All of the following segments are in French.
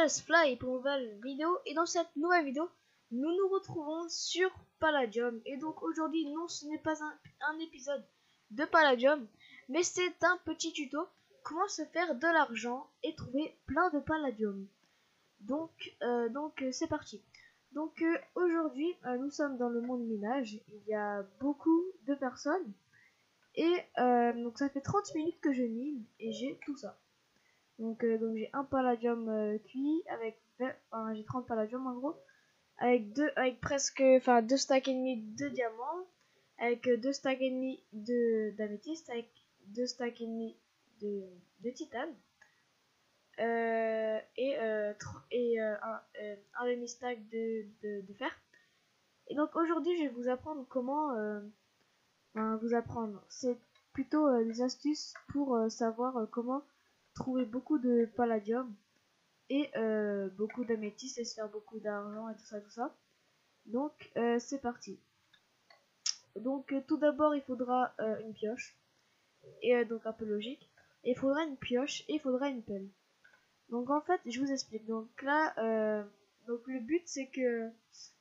Just Fly pour une nouvelle vidéo. Et dans cette nouvelle vidéo, nous nous retrouvons sur Palladium. Et donc aujourd'hui, non, ce n'est pas un épisode de Palladium, mais c'est un petit tuto. Comment se faire de l'argent et trouver plein de Palladium. Donc c'est parti. Donc aujourd'hui, nous sommes dans le monde minage. Il y a beaucoup de personnes. Et donc ça fait 30 minutes que je mine et j'ai tout ça. Donc j'ai un palladium cuit avec j'ai 30 palladium en gros avec presque 2 stacks et demi de diamants, avec 2 stacks et demi d'améthyste, avec 2 stacks et demi de titane et un demi stack de fer. Et donc aujourd'hui je vais vous apprendre comment c'est plutôt des astuces pour savoir comment trouver beaucoup de palladium et beaucoup d'améthyste et se faire beaucoup d'argent et tout ça. Donc c'est parti. Donc tout d'abord il faudra une pioche et donc un peu logique. Et il faudra une pioche et il faudra une pelle. Donc en fait je vous explique. Donc là donc le but c'est que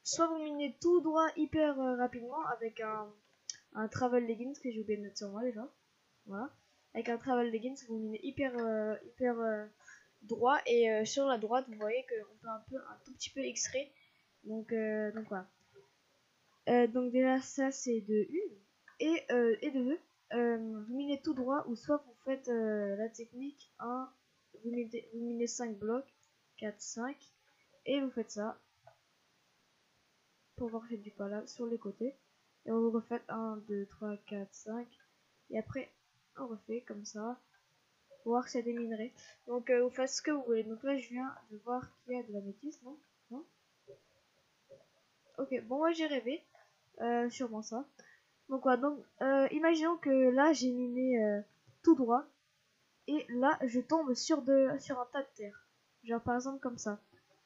soit vous minez tout droit hyper rapidement avec un travel leggings que j'ai oublié de mettre sur moi déjà. Voilà. Avec un travel leggings vous minez hyper droit et sur la droite vous voyez qu'on peut un tout petit peu x-ray. Donc voilà. Donc déjà ça c'est de 1 et de 2 vous minez tout droit ou soit vous faites la technique 1 vous minez 5 blocs 4 5 et vous faites ça pour voir qu'il y a du pala sur les côtés et on vous refait 1 2 3 4 5 et après on refait comme ça pour voir s'il y a des minerais. Donc vous faites ce que vous voulez. Donc là je viens de voir qu'il y a de la métisse, non ok, bon moi j'ai rêvé sûrement ça. Donc voilà, donc imaginons que là j'ai miné tout droit et là je tombe sur un tas de terre. Genre par exemple comme ça.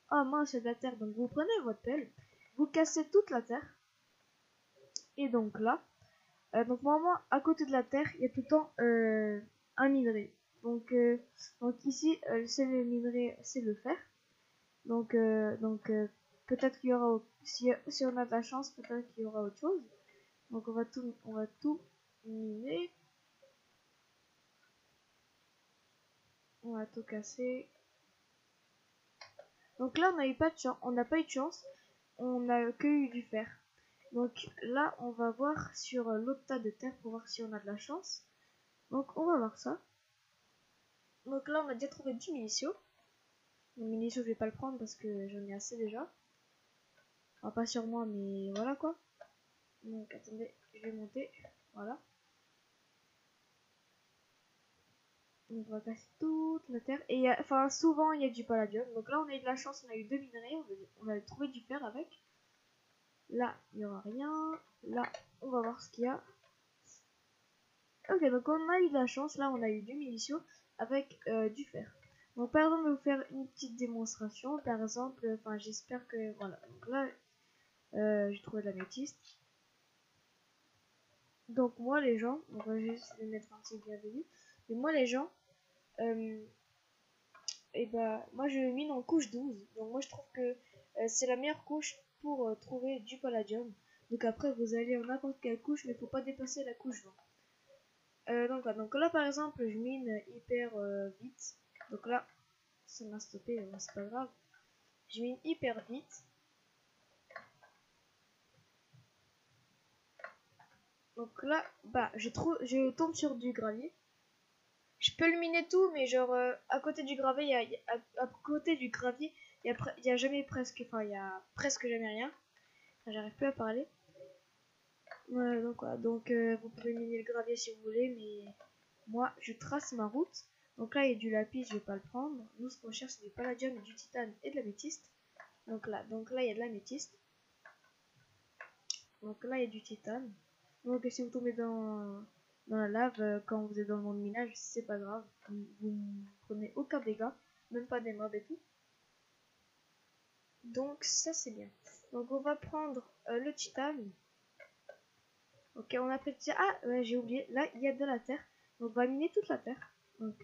Ah mince, c'est de la terre. Donc vous prenez votre pelle, vous cassez toute la terre. Et donc là, donc normalement à côté de la terre, il y a tout le temps un minerai. Donc ici, c'est le minerai, c'est le fer. Donc peut-être qu'il y aura, si on a de la chance, peut-être qu'il y aura autre chose. Donc on va tout miner. On va tout casser. Donc là on n'a pas eu de chance, on a que eu du fer. Donc là on va voir sur l'autre tas de terre pour voir si on a de la chance. Donc on va voir ça. Donc là on a déjà trouvé du milicio. Le milicio je vais pas le prendre parce que j'en ai assez déjà. Enfin, pas sur moi mais voilà quoi. Donc attendez, je vais monter. Voilà. Donc on va casser toute la terre. Et souvent il y a du palladium. Donc là on a eu de la chance, on a eu 2 minerais. On a trouvé du fer avec. Là il n'y aura rien. Là on va voir ce qu'il y a. Ok, donc on a eu de la chance. Là on a eu du milicio avec du fer. Donc par exemple je vais vous faire une petite démonstration. Par exemple, j'espère que voilà. Donc là j'ai trouvé de l'améthyste. Donc moi les gens, on va juste les mettre un petit bienvenue. Mais moi les gens, et moi je mine en couche 12. Donc moi je trouve que c'est la meilleure couche pour trouver du palladium. Donc après vous allez en n'importe quelle couche, mais faut pas dépasser la couche 20. Donc là par exemple je mine hyper vite. Donc là ça m'a stoppé, mais c'est pas grave. Je mine hyper vite. Donc là je tombe sur du gravier. Je peux le miner tout, mais genre à côté du gravier, à côté du gravier, il y a jamais presque, il y a presque jamais rien. Enfin, j'arrive plus à parler. Ouais, donc voilà, donc vous pouvez miner le gravier si vous voulez, mais moi je trace ma route. Donc là il y a du lapis, je vais pas le prendre. Nous ce qu'on cherche c'est du palladium, du titane et de l'améthyste. Donc là il y a de l'améthyste. Donc là il y a du titane. Donc si vous tombez dans la lave quand vous êtes dans le monde minage, c'est pas grave, vous ne prenez aucun dégât, même pas des mobs et tout. Donc ça c'est bien. Donc on va prendre le titane. Ok, on a pris le titane. Ah ouais, j'ai oublié, là il y a de la terre. Donc on va miner toute la terre. Donc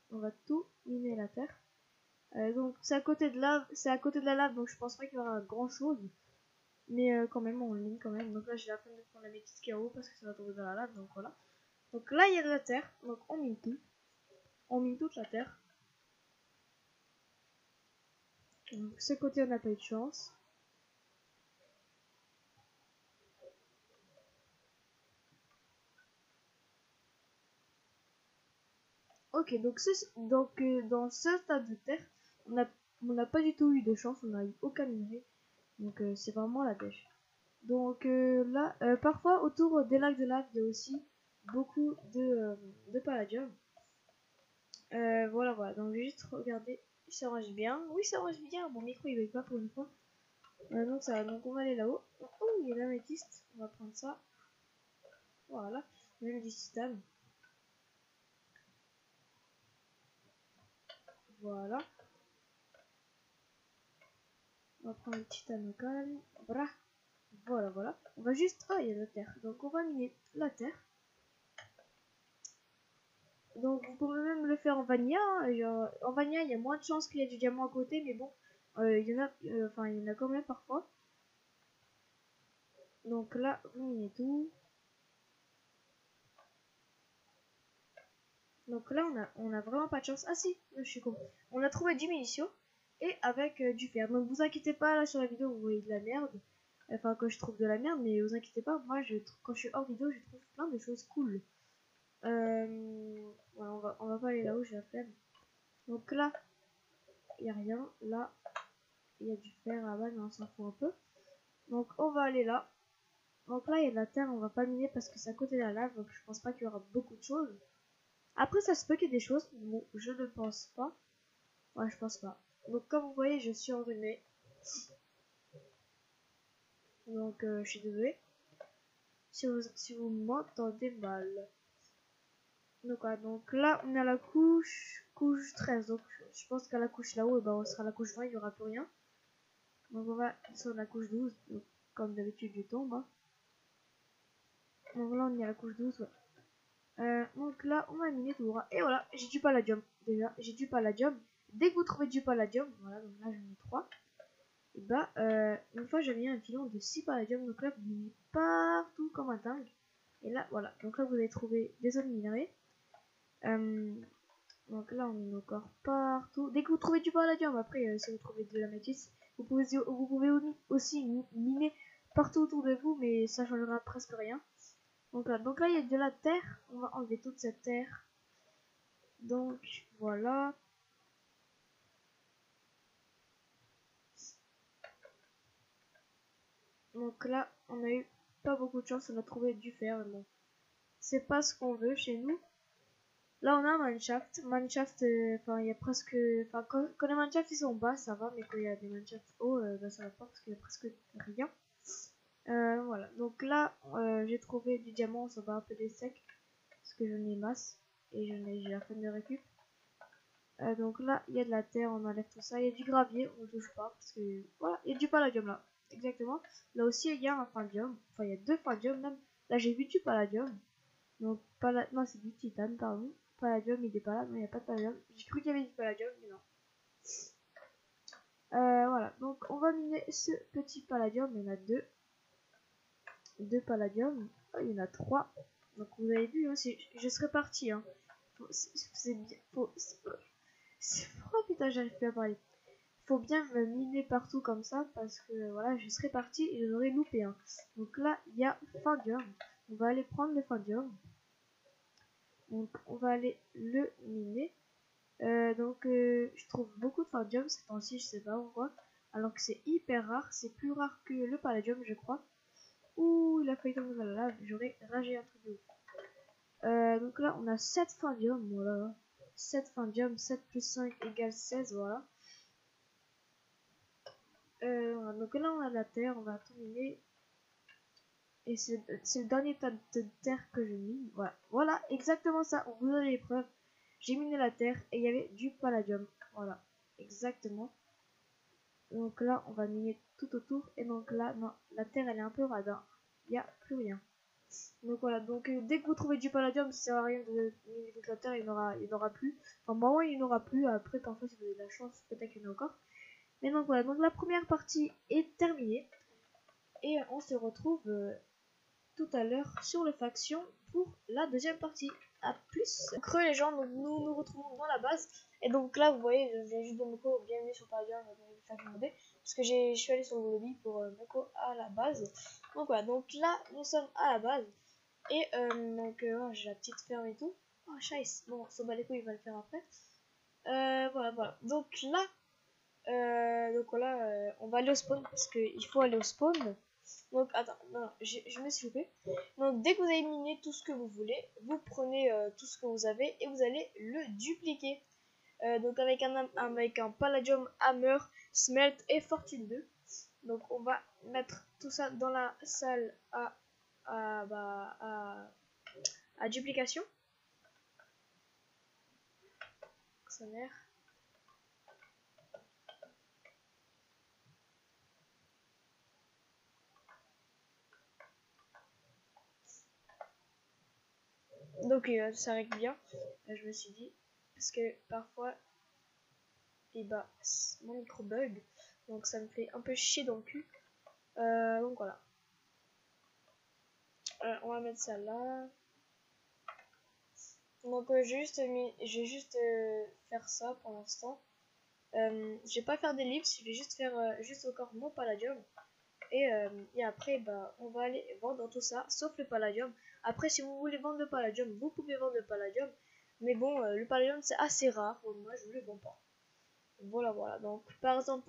on va tout miner la terre. Donc c'est à côté de lave, c'est à côté de la lave, donc je pense pas qu'il y aura grand chose. Mais quand même, on mine quand même. Donc là, j'ai la peine de prendre la métisse qui est en haut parce que ça va tomber dans la lave, donc voilà. Donc là, il y a de la terre, donc on mine tout. On mine toute la terre. Donc ce côté, on n'a pas eu de chance. Ok, donc dans ce stade de terre, on n'a pas du tout eu de chance, on n'a eu aucun minerai. Donc c'est vraiment la dèche. Donc là, parfois autour des lacs de lave, il y a aussi beaucoup de palladium. Voilà, voilà. Donc je vais juste regarder. Ça range bien. Oui, ça range bien. Mon micro il veut pas pour une fois. Donc ça va. Donc on va aller là-haut. Oh, il y a l'améthyste. On va prendre ça. Voilà. Même du titane. Voilà. On va prendre le titane au calme. Voilà. Voilà, voilà. On va juste. Oh, il y a la terre. Donc on va miner la terre. Donc vous pouvez même le faire en vanilla. En vanilla, il y a moins de chances qu'il y ait du diamant à côté, mais bon, il y en a, enfin il y en a quand même parfois. Donc là, vous minez tout. Donc là, on a vraiment pas de chance. Ah si, je suis con. On a trouvé du munitions et avec du fer. Donc vous inquiétez pas, là sur la vidéo, vous voyez de la merde. Enfin, quand je trouve de la merde, mais vous inquiétez pas, moi, quand je suis hors vidéo, je trouve plein de choses cool. Voilà, on va pas aller là-haut, j'ai la flemme. Donc là, il n'y a rien. Là, il y a du fer là-bas, mais on s'en fout un peu. Donc on va aller là. Donc là, il y a de la terre, on va pas miner parce que c'est à côté de la lave, donc je pense pas qu'il y aura beaucoup de choses. Après, ça se peut qu'il y ait des choses, bon, je ne pense pas. Ouais, je pense pas. Donc comme vous voyez, je suis enrhumé. Donc je suis désolé si vous m'entendez mal. Donc, voilà, donc là, on est à la couche 13. Donc je pense qu'à la couche là-haut, ben, on sera à la couche 20, il n'y aura plus rien. Donc on va sur la couche 12. Donc, comme d'habitude, je tombe. Hein. Donc là, on est à la couche 12. Ouais. Donc là, on va miner tout droit. Et voilà, j'ai du palladium. Déjà, j'ai du palladium. Dès que vous trouvez du palladium, voilà, donc là, j'en ai 3. Et bah, une fois, j'avais mis un filon de 6 palladium. Donc là, vous minez partout comme un dingue. Et là, voilà. Donc là, vous allez trouver des zones minérées. Donc là, on mine encore partout. Dès que vous trouvez du palladium, après, si vous trouvez de la métisse, vous pouvez aussi miner partout autour de vous, mais ça changera presque rien. Donc là, il y a de la terre. On va enlever toute cette terre. Donc voilà. Donc là, on a eu pas beaucoup de chance. On a trouvé du fer. Mais bon, c'est pas ce qu'on veut chez nous. Là, on a un mineshaft. Mineshaft, enfin, il y a presque. Enfin, quand les mineshafts ils sont bas, ça va. Mais quand il y a des mineshafts hauts, bah, ça va pas parce qu'il y a presque rien. Voilà. Donc là, j'ai trouvé du diamant. Ça va un peu des secs. Parce que j'en ai masse. Et j'ai la fin de récup. Donc là, il y a de la terre, on enlève tout ça. Il y a du gravier, on ne touche pas. Parce que voilà, il y a du palladium là. Exactement. Là aussi, il y a un palladium. Enfin, il y a deux palladium même. Là, j'ai vu du palladium. Donc, non, c'est du titane, pardon. Palladium, il est pas là. Non, il n'y a pas de palladium. J'ai cru qu'il y avait du palladium, mais non. Voilà. Donc, on va miner ce petit palladium. Il y en a deux. Deux palladium. Oh, il y en a trois. Donc, vous avez vu, hein, je serais parti. Hein. C'est bien. Oh putain, j'arrive plus à parler. Faut bien me miner partout comme ça parce que voilà, je serais parti et je l'aurais loupé. Hein. Donc là, il y a Fandium. On va aller prendre le Fandium. Donc on va aller le miner. Je trouve beaucoup de Fandium ces temps-ci, je sais pas pourquoi. Alors que c'est hyper rare, c'est plus rare que le Palladium, je crois. Ouh, il a failli tomber dans la lave, j'aurais ragé un truc de ouf. Donc là, on a 7 Fandium, voilà. 7 Fandium, 7 plus 5 égale 16, voilà. Donc là, on a de la terre, on va tout miner. Et c'est le dernier tas de terre que je mine. Voilà, voilà exactement ça. On vous donne les preuves. J'ai miné la terre et il y avait du palladium. Voilà, exactement. Donc là, on va miner tout autour. Et donc là, non, la terre elle est un peu radin. Il n'y a plus rien. Donc voilà, donc dès que vous trouvez du palladium, ça sert à rien de mini-éclateur, il n'y en aura plus. Enfin, moi, il n'y en aura plus. Après, parfois, si vous avez de la chance, peut-être qu'il y en a encore. Mais donc voilà, donc la première partie est terminée. Et on se retrouve tout à l'heure sur le faction pour la deuxième partie. A plus. Creux les gens, donc nous nous retrouvons dans la base. Et donc là, vous voyez, je viens juste de Moko, bienvenue sur Palladium, parce que je suis allé sur le lobby pour Moko à la base. Donc voilà, donc là, nous sommes à la base. Et j'ai la petite ferme et tout. Oh, scheiße. Bon, son bat les couilles, il va le faire après. Voilà. Donc là, on va aller au spawn parce qu'il faut aller au spawn. Donc, attends, non, je me suis loupé. Donc, dès que vous avez miné tout ce que vous voulez, vous prenez tout ce que vous avez et vous allez le dupliquer. Donc, avec un Palladium, Hammer, Smelt et Fortune 2. Donc, on va mettre tout ça dans la salle à duplication. Ça mère. Donc ça règle bien. Je me suis dit parce que parfois mon micro bug, donc ça me fait un peu chier dans le cul. Donc voilà. On va mettre ça là. Donc je vais juste faire ça pour l'instant. Je vais pas faire des livres, je vais juste faire juste encore mon palladium. Et après on va aller vendre tout ça sauf le palladium. Après si vous voulez vendre le palladium, vous pouvez vendre le palladium. Mais bon, le palladium c'est assez rare, donc moi je ne le vends pas. Voilà. Donc par exemple,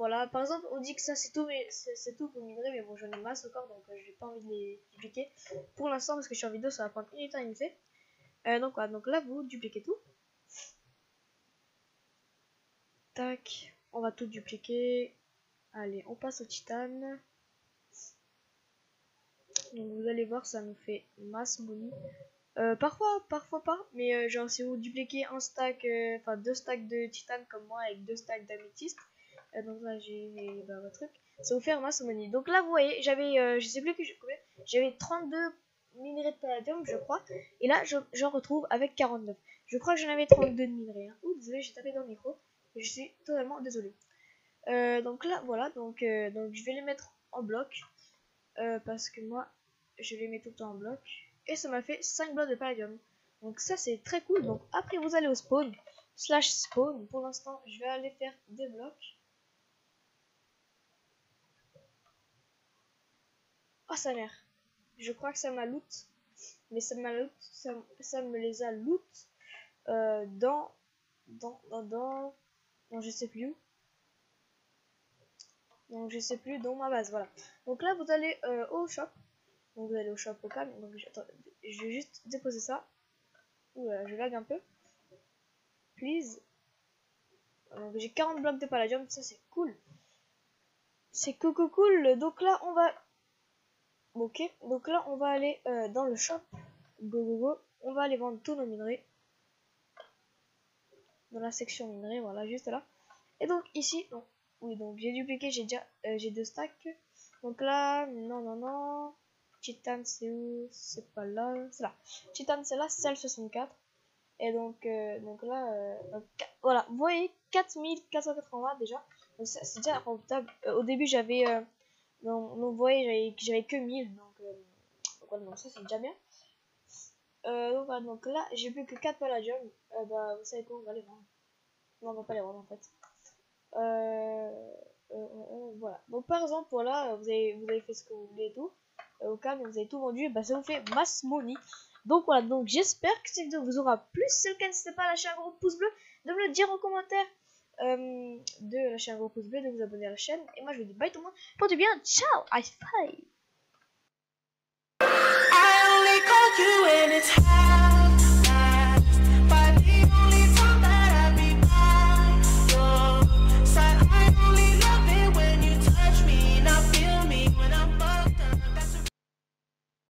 on dit que ça c'est tout, mais c'est tout pour minerai, mais bon j'en ai masse encore, donc j'ai pas envie de les dupliquer pour l'instant parce que je suis en vidéo, ça va prendre une éternité. Donc voilà, donc là vous dupliquez tout. Tac, on va tout dupliquer. Allez, on passe au titane. Donc vous allez voir, ça nous fait masse money. Parfois pas, mais genre si vous dupliquez un stack, enfin 2 stacks de titane comme moi avec 2 stacks d'améthyste, donc là j'ai un truc, ça vous fait masse money. Donc là vous voyez, j'avais, je sais plus combien, j'avais 32 minerais de palladium je crois, et là j'en retrouve avec 49. Je crois que j'en avais 32 de minerais. Hein. Ouh, désolé, j'ai tapé dans le micro, je suis totalement désolé. Donc là voilà, donc je vais les mettre en bloc, parce que moi je les mets tout le temps en bloc. Et ça m'a fait 5 blocs de palladium. Donc ça c'est très cool. Donc après vous allez au spawn, /spawn. Pour l'instant je vais aller faire des blocs. Oh sa mère. Je crois que ça m'a loot. Mais ça me les a loot dans je sais plus où. Donc je sais plus, dans ma base, voilà. Donc là vous allez au shop. Donc vous allez au shop au calme. Donc je vais juste déposer ça. Ouh, je lag un peu. Please. Donc j'ai 40 blocs de palladium, ça c'est cool. C'est cool. Donc là on va. Ok, donc là on va aller dans le shop. Go. On va aller vendre tous nos minerais. Dans la section minerais, voilà, juste là. Et donc ici, donc, oui, donc j'ai dupliqué, j'ai 2 stacks. Donc là, non. Titane c'est où? C'est pas là, c'est là. Titane c'est là, c'est le 64. Et donc là, voilà, vous voyez, 4480 déjà. Donc c'est déjà rentable. Au début j'avais, vous voyez, j'avais que 1000. Donc ça c'est déjà bien. Donc voilà, donc là j'ai plus que 4 palladium. Vous savez quoi, on va les vendre. Non, on va pas les vendre en fait. Voilà. Donc par exemple, voilà, vous avez fait ce que vous voulez et tout. Au cas où vous avez tout vendu, ça vous fait masse money. Donc voilà, donc j'espère que cette vidéo vous aura plu. Si c'est le cas, n'hésitez pas à lâcher un gros pouce bleu, de me le dire en commentaire, de lâcher un gros pouce bleu, de vous abonner à la chaîne. Et moi je vous dis bye tout le monde, portez bien, ciao, high five.